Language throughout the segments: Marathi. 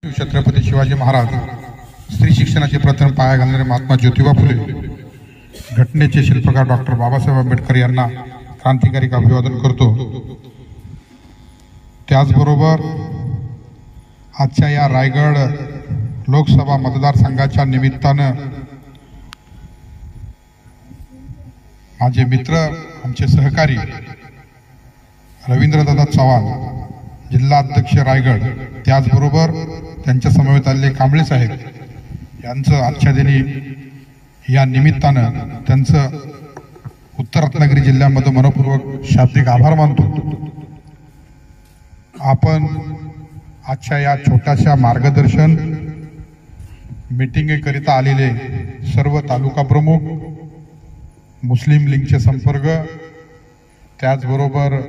छत्रपती शिवाजी महाराज स्त्री शिक्षणाचे प्रथम पाया घालणारे महात्मा ज्योतिबा फुले, घटनेचे शिल्पकार डॉक्टर बाबासाहेब आंबेडकर यांना क्रांतिकारी अभिवादन करतो। त्याचबरोबर आजच्या या रायगड लोकसभा मतदारसंघाच्या निमित्तानं माझे मित्र, आमचे सहकारी रवींद्रदादा चव्हाण, जिल्हा अध्यक्ष रायगड, त्याचबरोबर त्यांच्या समवेत आलेले कांबळे साहेब यांचं आजच्या दिनी या निमित्तानं त्यांचं उत्तर रत्नागिरी जिल्ह्यामध्ये मनपूर्वक शाब्दिक आभार मानतो। आपण आजच्या या छोट्याशा मार्गदर्शन मीटिंगकरिता आलेले सर्व तालुका प्रमुख, मुस्लिम लीगचे संपर्क, त्याचबरोबर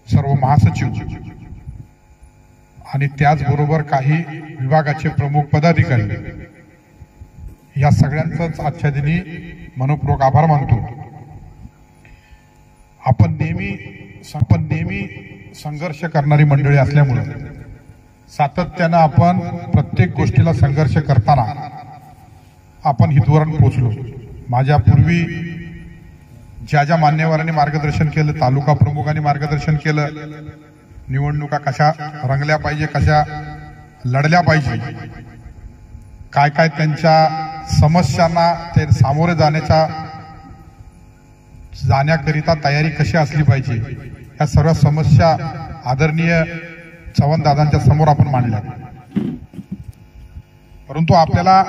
सर्व महासचिव आणि त्याचबरोबर काही विभागाचे प्रमुख पदाधिकारी, या सगळ्यांचाच आजच्या दिनी मनपूर्वक आभार मानतो। आपण नेहमी संघर्ष करणारी मंडळी असल्यामुळे सातत्यानं आपण प्रत्येक गोष्टीला संघर्ष करताना आपण हितवरून पोहोचलो। माझ्या पूर्वी ज्या मान्यवरांनी मार्गदर्शन केलं, तालुका प्रमुखांनी मार्गदर्शन केलं, निवडणुका कशा रंगल्या पाहिजे, कशा लढल्या पाहिजे, काय काय त्यांच्या समस्यांना ते सामोरे जाण्याकरिता तयारी कशी असली पाहिजे, या सर्व समस्या आदरणीय चव्हाण दादांच्या समोर आपण मांडल्या। परंतु आपल्याला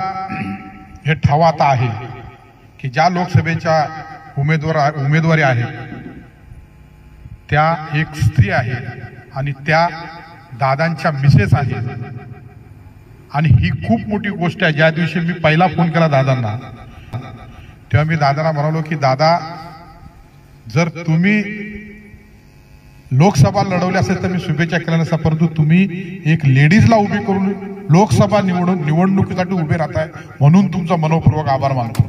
हे ठावात आहे की ज्या लोकसभेच्या उमेदवारी आहे त्या एक स्त्री आहे आणि त्या दादांच्या मिसेस आहे। आणि ही खूप मोठी गोष्ट आहे। ज्या दिवशी मी पहिला फोन केला दादांना, तेव्हा मी दादांना म्हणालो की दादा, जर तुम्ही लोकसभा लढवली असेल तर मी शुभेच्छा केल्या नसत्या, परंतु तुम्ही एक लेडीजला उभी करून लोकसभा निवडणुकीसाठी उभे राहताय म्हणून तुमचा मनपूर्वक आभार मानतो।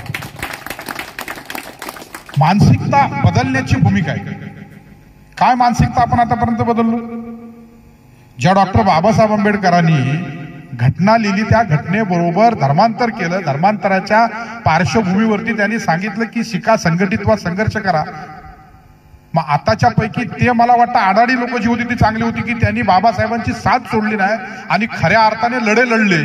मानसिकता बदलण्याची भूमिका आहे। काय मानसिकता आपण आतापर्यंत बदललो? ज्या डॉक्टर बाबासाहेब आंबेडकरांनी घटना लिहिली, त्या घटनेबरोबर धर्मांतर केलं, धर्मांतराच्या पार्श्वभूमीवरती त्यांनी सांगितलं की शिका, संघटित व्हा, संघर्ष करा। मग आताच्या पैकी ते मला वाटतं आडाडी लोक जी होती ती चांगली होती की त्यांनी बाबासाहेबांची साथ सोडली नाही आणि खऱ्या अर्थाने लढले,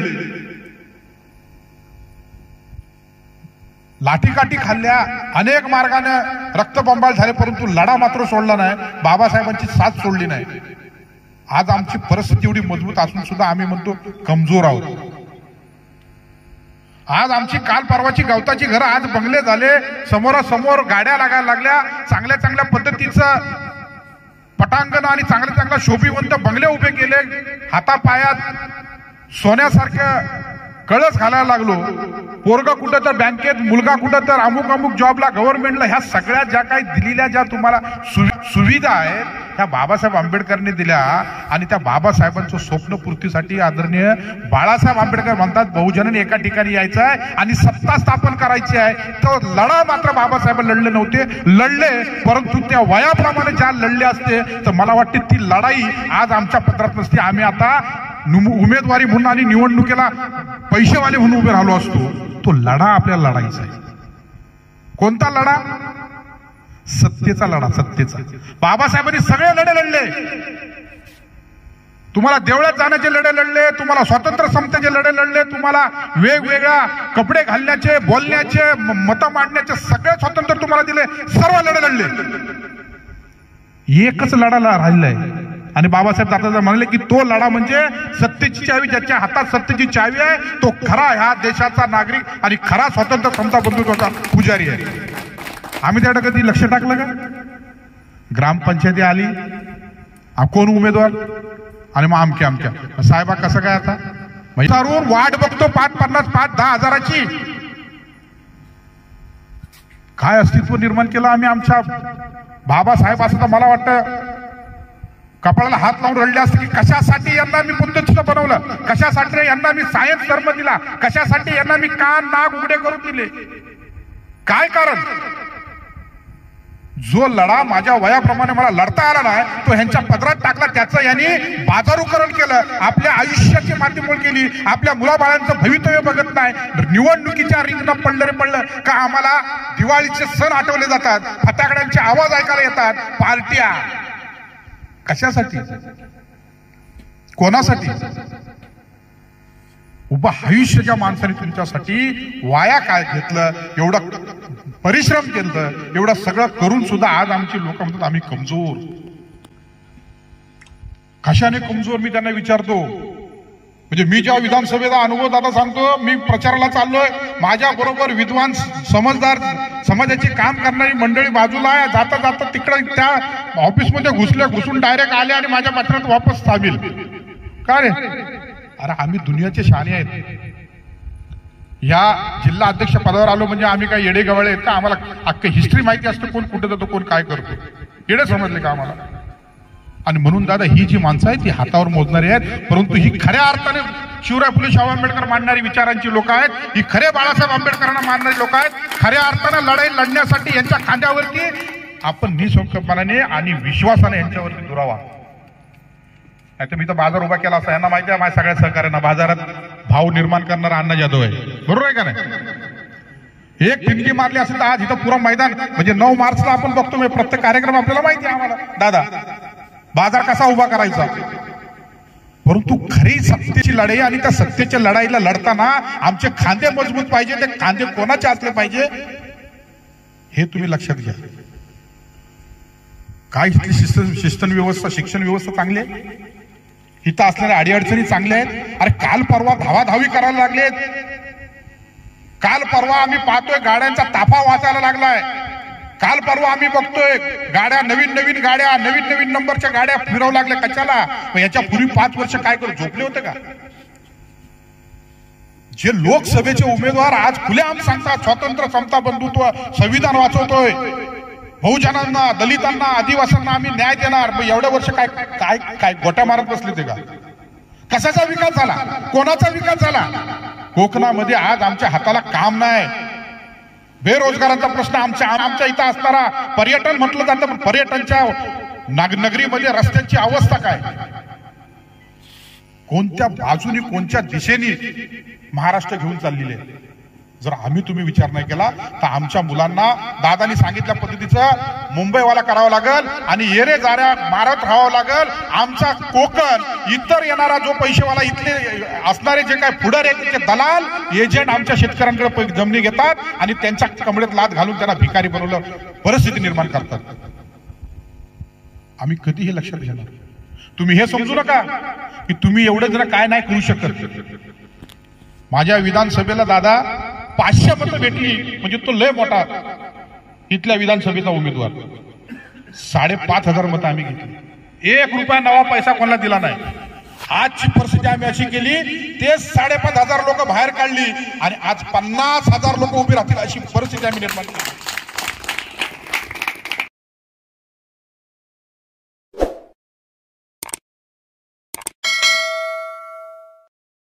लाठीकाठी खाल्ल्या, अनेक मार्गाने रक्तबंबाळ झाले, परंतु लढा मात्र सोडला नाही, बाबासाहेबांची साथ सोडली नाही। आज आमची परिस्थिती एवढी मजबूत असून सुद्धा आम्ही म्हणतो कमजोर आहोत। आज आमची काल परवाची गवताची घरं आज बंगले झाले, समोरासमोर गाड्या लागायला लागल्या, चांगल्या चांगल्या पद्धतीचं पटांगण आणि चांगल्या शोभीवंत बंगले उभे केले, हातापायात सोन्यासारखं कळस घालायला लागलो। पोरगा कुठं तर बँकेत, मुलगा कुठं तर अमुक जॉबला, गव्हर्नमेंटला, ह्या सगळ्या ज्या काही दिलेल्या ज्या तुम्हाला सुविधा आहेत त्या बाबासाहेब आंबेडकरांनी दिल्या। आणि त्या बाबासाहेबांचं स्वप्नपूर्तीसाठी आदरणीय बाळासाहेब आंबेडकर म्हणतात, बहुजनांनी एका ठिकाणी यायचं आहे आणि सत्ता स्थापन करायची आहे। तो लढा मात्र बाबासाहेब लढले नव्हते, लढले, परंतु त्या वयाप्रमाणे ज्या लढले असते तर मला वाटते ती लढाई आज आमच्या पत्रात नसते। आम्ही आता उमेदवारी म्हणून आणि निवडणुकीला पैसेवाले म्हणून उभे राहिलो असतो। तो लढा आपल्याला लढायचा आहे। कोणता लढा? सत्तेचा लढा, सत्तेचा। बाबासाहेबांनी सगळे लढले। तुम्हाला देवळात जाण्याचे लढे लढले, तुम्हाला स्वातंत्र्य समतेचे लढे लढले, तुम्हाला वेगवेगळ्या कपडे घालण्याचे, बोलण्याचे, मतं मांडण्याचे सगळे स्वातंत्र्य तुम्हाला दिले, सर्व लढे लढले। एकच लढा राहिलाय आणि बाबासाहेब दादा म्हणाले की तो लढा म्हणजे सत्तेची चावी, ज्याच्या हातात सत्तेची चावी आहे तो खरा ह्या देशाचा नागरिक आणि खरा स्वतंत्र समता बंधुत्वाचा पुजारी आहे। आम्ही त्याकडे कधी लक्ष टाकलं का? ग्रामपंचायती आली, कोण उमेदवार, आणि मग आमक्या साहेबा कसं काय आता ठरवून वाट बघतो 5,50, 5,10 हजाराची। काय अस्तित्व निर्माण केलं आम्ही आमच्या बाबासाहेब? असं तर मला वाटतं कपाळाला हात लावून रडले असते की कशासाठी यांना मी पद्धतीचं बनवलं, कशासाठी यांना मी सायन्स धर्म दिला, कशासाठी यांना मी कान नाक उघडे करून दिले, काय कारण? जो लढा माझ्या वयाप्रमाणे मला लढता आला नाही तो ह्यांच्या पदरात टाकला, त्याचं यांनी बाजारूकरण केलं, आपल्या आयुष्याची मातीमोल केली, आपल्या मुलाबाळांचं भवितव्य बघत नाही, निवडणुकीच्या रिंगणात पडलं रे पडलं का आम्हाला दिवाळीचे सण आठवले जातात, फटाकड्यांचे आवाज ऐकायला येतात, पार्ट्या कशासाठी, कोणासाठी? उभा आयुष्याच्या माणसाने तुमच्यासाठी वाया काय घेतलं, एवढं परिश्रम केलं, एवढं सगळं करून सुद्धा आज आमची लोक म्हणतात आम्ही कमजोर. कशाने कमजोर मी त्यांना विचारतो. म्हणजे मी जेव्हा विधानसभेचा अनुभव दादा सांगतो, मी प्रचाराला चाललोय, माझ्या बरोबर विद्वान समजदार समाजाचे काम करणारी मंडळी बाजूला आहे, जाता जाता तिकडे त्या ऑफिसमध्ये घुसून डायरेक्ट आले आणि माझ्या पत्रात वापस सामील. का रे? अरे आम्ही दुनियाचे शहाणे आहेत. या जिल्हा अध्यक्ष पदावर आलो म्हणजे आम्ही काय येडे गवळे आहेत का? आम्हाला अख्खी हिस्ट्री माहिती असते, कोण कुठे जातो, कोण काय करतो. येडे समजले का आम्हाला? आणि म्हणून दादा ही जी माणसं आहेत ती हातावर मोजणारी आहेत, परंतु ही खऱ्या अर्थाने शिवराय फुले शाहू आंबेडकर मानणारी विचारांची लोक आहेत, ही खरे बाळासाहेब आंबेडकरांना मानणारी लोक आहेत. खऱ्या अर्थाने लढाई लढण्यासाठी यांच्या खांद्यावरती आपण निसंकोपणाने आणि विश्वासाने यांच्यावरती दुरावा. नाही तर मी तर बाजार उभा केला असता. यांना माहिती आहे माझ्या सगळ्या सहकार्यांना बाजारात भाव निर्माण करणारा अण्णा जाधव आहे, बरोबर आहे का नाही? एक ठिणगी मारली असेल तर आज इथं पुरा मैदान, म्हणजे 9 मार्चला आपण बघतो मी प्रत्येक कार्यक्रम, आपल्याला माहिती आहे आम्हाला दादा बाजार कसा उभा करायचा. परंतु खरी सत्तेची लढाई आणि त्या सत्तेच्या लढाईला लढताना आमचे खांदे मजबूत पाहिजे. ते खांदे कोणाचे असले पाहिजे हे तुम्ही लक्षात घ्या. काय इथली शिक्षण व्यवस्था चांगली आहे, इथं असलेल्या अडीअडचणी चांगल्या आहेत. अरे काल परवा धावाधावी करायला लागलेत. काल परवा आम्ही पाहतोय गाड्यांचा ताफा वाचायला लागलाय. काल परवा आम्ही बघतोय गाड्या नवीन गाड्या नवीन नंबरच्या गाड्या फिरवू लागल्या. कशाला? याच्या पूर्वी 5 वर्ष काय करू झोपले होते का? जे लोकसभेचे उमेदवार आज खुलेआम सांगतात स्वातंत्र्य, समता, बंधुत्व, संविधान वाचवतोय, बहुजनांना, दलितांना, आदिवासींना आम्ही न्याय देणार, मग एवढ्या वर्ष काय काय काय गोट्या मारत बसले ते का? कशाचा विकास झाला? कोणाचा विकास झाला? कोकणामध्ये आज आमच्या हाताला काम नाही. बेरोजगारांचा प्रश्न आमच्या इथं असणारा पर्यटन म्हटलं जातं, पण पर्यटनच्या नगरीमध्ये रस्त्यांची अवस्था काय? कोणत्या बाजूनी कोणत्या दिशेने महाराष्ट्र घेऊन चाललेले? जर आम्ही तुम्ही विचार नाही केला तर आमच्या मुलांना दादानी सांगितल्या पद्धतीचं मुंबईवाला करावं लागेल आणि येरे जाऱ्या मारत राहावं लागेल. आमचा कोकण इतर येणारा जो पैसेवाला इथले असणारे जे काय पुढारी आहेत त्याचे दलाल एजंट आमच्या शेतकऱ्यांकडे जमिनी घेतात आणि त्यांच्या कमळेत लाद घालून त्यांना भिकारी बनवलं परिस्थिती निर्माण करतात. आम्ही कधी हे लक्षात घेणार? तुम्ही हे समजू नका की तुम्ही एवढे जण काय नाही करू शकत. माझ्या विधानसभेला दादा 500 मतं भेटली म्हणजे तो लय मोठा इथल्या विधानसभेचा उमेदवार. 5,500 मतं आम्ही घेतली. 1 रुपया नवा पैसा कोणाला दिला नाही. आजची परिस्थिती आम्ही अशी केली, ते 5,500 लोक बाहेर काढली आणि आज 50,000 लोक उभी राहतील अशी परिस्थिती आम्ही निर्माण केली.